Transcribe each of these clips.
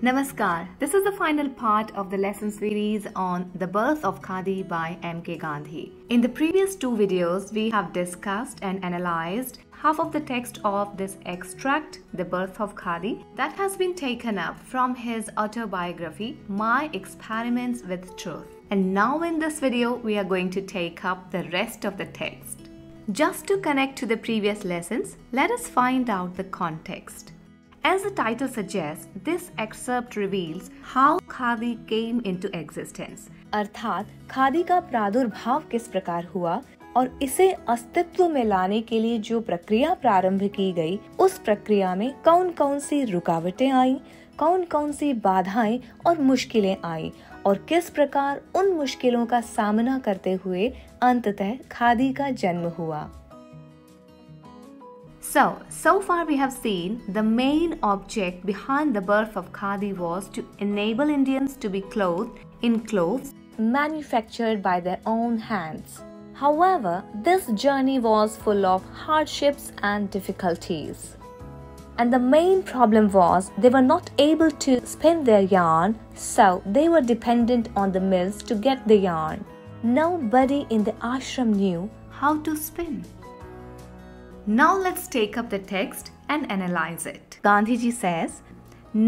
Namaskar. This is the final part of the lesson series on the Birth of Khadi by M.K. Gandhi. In the previous two videos, we have discussed and analyzed half of the text of this extract, The Birth of Khadi, that has been taken up from his autobiography, My Experiments with Truth. And now in this video, we are going to take up the rest of the text. Just to connect to the previous lessons, let us find out the context. As the title suggests, this excerpt reveals how khadi came into existence. अर्थात खादी का प्रादुर्भाव किस प्रकार हुआ और इसे अस्तित्व में लाने के लिए जो प्रक्रिया प्रारंभ की गई, उस प्रक्रिया में कौन कौन सी रुकावटें आईं, कौन कौन सी बाधाएं और मुश्किलें आईं और किस प्रकार उन मुश्किलों का सामना करते हुए अंततः खादी का जन्म हुआ. So far we have seen the main object behind the birth of Khadi was to enable Indians to be clothed in clothes manufactured by their own hands. However, this journey was full of hardships and difficulties. And the main problem was they were not able to spin their yarn, so they were dependent on the mills to get the yarn. Nobody in the ashram knew how to spin. Now let's take up the text and analyze it. Gandhiji says,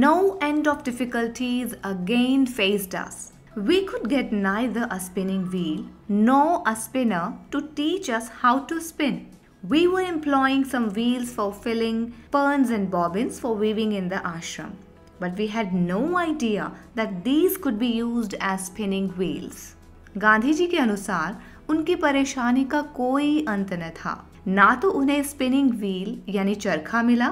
"No end of difficulties again faced us. We could get neither a spinning wheel nor a spinner to teach us how to spin. We were employing some wheels for filling perns and bobbins for weaving in the ashram. But we had no idea that these could be used as spinning wheels." Gandhi ji के अनुसार उनकी परेशानी का कोई अंत न था. ना तो उन्हें स्पिनिंग व्हील यानी चरखा मिला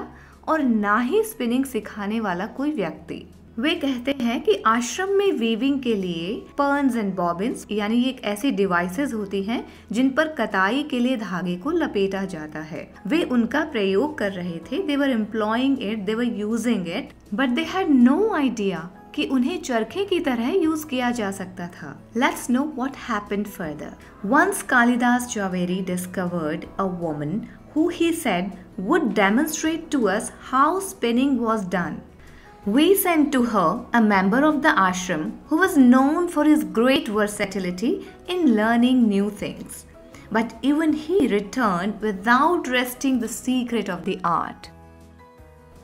और ना ही स्पिनिंग सिखाने वाला कोई व्यक्ति. वे कहते हैं कि आश्रम में वीविंग के लिए पर्न्स एंड बॉबिन्स यानी एक ऐसी डिवाइसेस होती हैं जिन पर कताई के लिए धागे को लपेटा जाता है. वे उनका प्रयोग कर रहे थे. They were employing it, they were using it, but they had no idea कि उन्हें चरखे की तरह यूज किया जा सकता था. Let's know what happened further. Once Kalidas Jhaveri discovered a woman who he said would demonstrate to us how spinning was done. We sent to her a member of the ashram who was known for his great versatility in learning new things. But even he returned without wresting the secret of the art.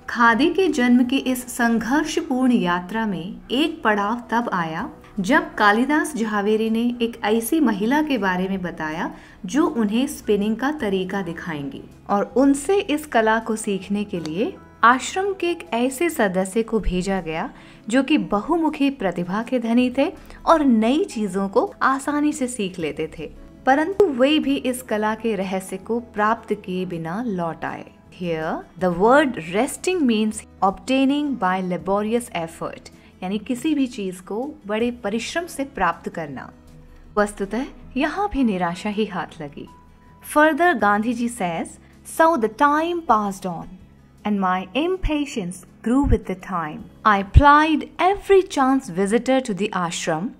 Khadi के जन्म की इस संघर्षपूर्ण यात्रा में एक पड़ाव तब आया जब कालिदास झावेरी ने एक ऐसी महिला के बारे में बताया जो उन्हें स्पिनिंग का तरीका दिखाएंगी और उनसे इस कला को सीखने के लिए आश्रम के एक ऐसे सदस्य को भेजा गया जो कि बहुमुखी प्रतिभा के धनी थे और नई चीजों को आसानी से सीख लेते थे. परंतु वे भी इस कला के रहस्य को प्राप्त किए बिना लौट आए. Here, the word resting means obtaining by laborious effort, यानी किसी भी चीज को बड़े परिश्रम से प्राप्त करना. वस्तुतः यहाँ भी निराशा ही हाथ लगी. Further, Gandhiji says, "So the time passed on, and my impatience grew with the time. I plied every chance visitor to the ashram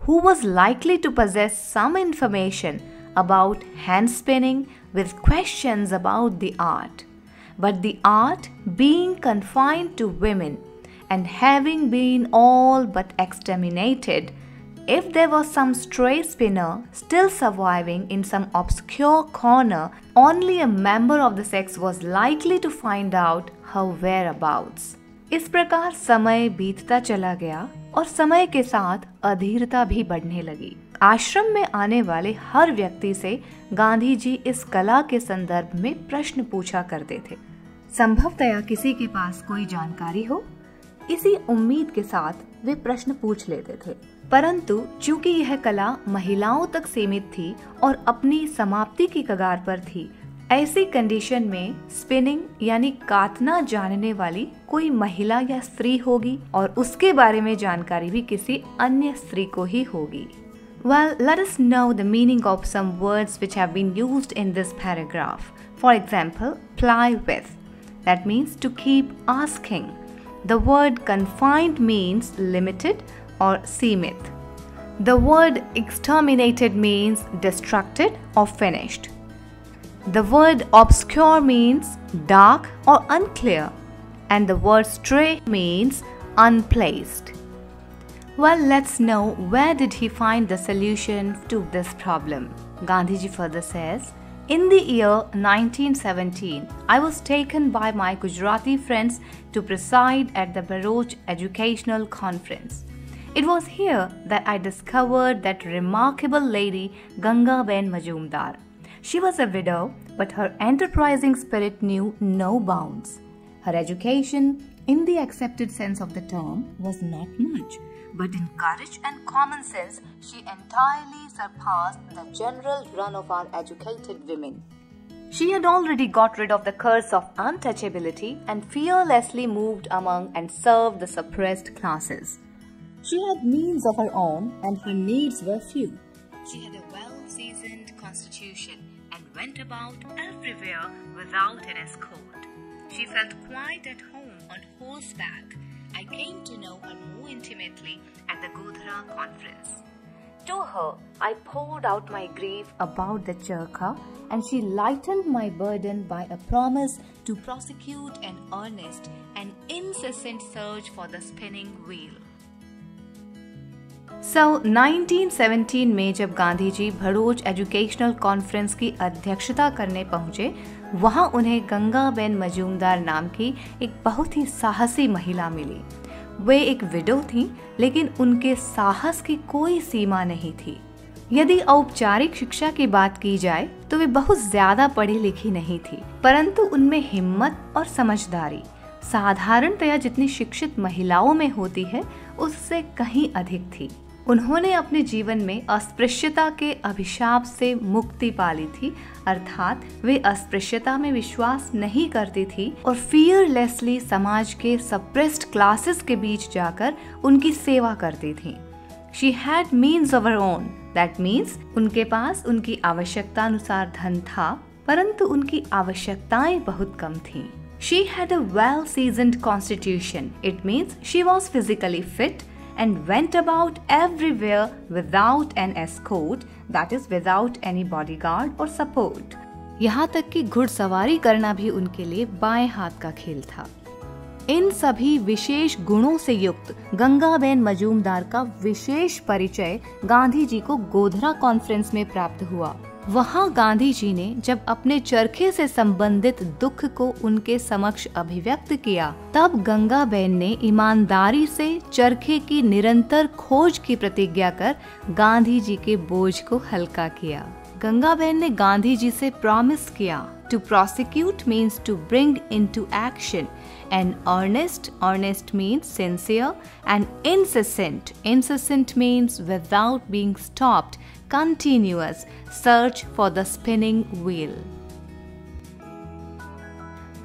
who was likely to possess some information about hand spinning with questions about the art. But the art, being confined to women and having been all but exterminated, if there was some stray spinner still surviving in some obscure corner, only a member of the sex was likely to find out her whereabouts." इस प्रकार समय बीतता चला गया और समय के साथ अधीरता भी बढ़ने लगी. आश्रम में आने वाले हर व्यक्ति से गांधी जी इस कला के संदर्भ में प्रश्न पूछा करते थे. संभवतया किसी के पास कोई जानकारी हो, इसी उम्मीद के साथ वे प्रश्न पूछ लेते थे. परंतु चूंकि यह कला महिलाओं तक सीमित थी और अपनी समाप्ति की कगार पर थी, ऐसी कंडीशन में स्पिनिंग यानी काटना जानने वाली कोई महिला या स्त्री होगी और उसके बारे में जानकारी भी किसी अन्य स्त्री को ही होगी. Well, let us know the meaning of some words which have been used in this paragraph. For example, ply with. That means to keep asking. The word confined means limited or seemith. The word exterminated means destructed or finished. The word obscure means dark or unclear. And the word stray means unplaced. Well, let's know where did he find the solution to this problem. Gandhiji further says, in the year 1917, I was taken by my Gujarati friends to preside at the Bharuch Educational Conference. It was here that I discovered that remarkable lady Ganga Ben Majumdar. She was a widow, but her enterprising spirit knew no bounds. Her education, in the accepted sense of the term, was not much, but in courage and common sense, she entirely surpassed the general run of our educated women. She had already got rid of the curse of untouchability and fearlessly moved among and served the suppressed classes. She had means of her own and her needs were few. She had a well-seasoned constitution and went about everywhere without an escort. She felt quite at home on horseback. I came to know her more intimately at the Godhra conference. To her, I poured out my grief about the charkha, and she lightened my burden by a promise to prosecute an earnest and incessant search for the spinning wheel. So 1917 में जब Gandhi ji Bharuch educational conference की अध्यक्षता करने पहुंचे, वहां उन्हें Ganga Ben Majumdar नाम की एक बहुत ही साहसी महिला मिली। वे एक विडो थीं, लेकिन उनके साहस की कोई सीमा नहीं थी। यदि औपचारिक शिक्षा की बात की जाए तो वे बहुत ज्यादा पढ़ी लिखी नहीं थी, परंतु उनमें हिम्मत और समझदारी साधारणतया जितनी शिक्षित महिलाओं में होती है उससे कहीं अधिक थी। उन्होंने अपने जीवन में अस्पृश्यता के अभिशाप से मुक्ति पा ली थी, अर्थात वे अस्पृश्यता में विश्वास नहीं करती थी और फियरलेसली समाज के सप्रेस्ड क्लासेस के बीच जाकर उनकी सेवा करती थी। She had means of her own. That means उनके पास उनकी आवश्यकता अनुसार धन था, परंतु उनकी आवश्यकताएं बहुत कम थीं। She had a well-seasoned constitution. It means she was physically fit and went about everywhere without an escort, that is without any bodyguard or support. यहाँ तक कि घुड़सवारी करना भी उनके लिए बाएं हाथ का खेल था। इन सभी विशेष गुणों से युक्त गंगाबेन मजूमदार का विशेष परिचय गांधी जी को गोधरा कॉन्फ्रेंस में प्राप्त हुआ। वहां गांधी जी ने जब अपने चरखे से संबंधित दुख को उनके समक्ष अभिव्यक्त किया, तब गंगाबेन ने ईमानदारी से चरखे की निरंतर खोज की प्रतिज्ञा कर गांधी जी के बोझ को हल्का किया। गंगाबेन ने गांधी जी से प्रॉमिस किया, to prosecute means to bring into action, and earnest means sincere, and incessant means without being stopped, continuous search for the spinning wheel.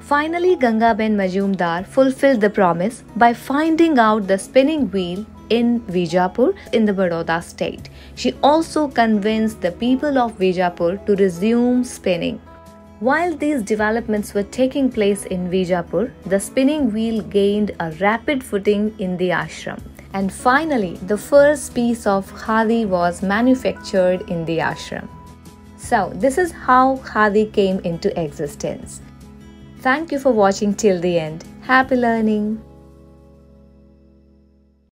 Finally, Gangaben Majumdar fulfilled the promise by finding out the spinning wheel in Vijapur in the Baroda state. She also convinced the people of Vijapur to resume spinning. While these developments were taking place in Vijapur, the spinning wheel gained a rapid footing in the ashram. And finally, the first piece of khadi was manufactured in the ashram. So, this is how khadi came into existence. Thank you for watching till the end. Happy learning!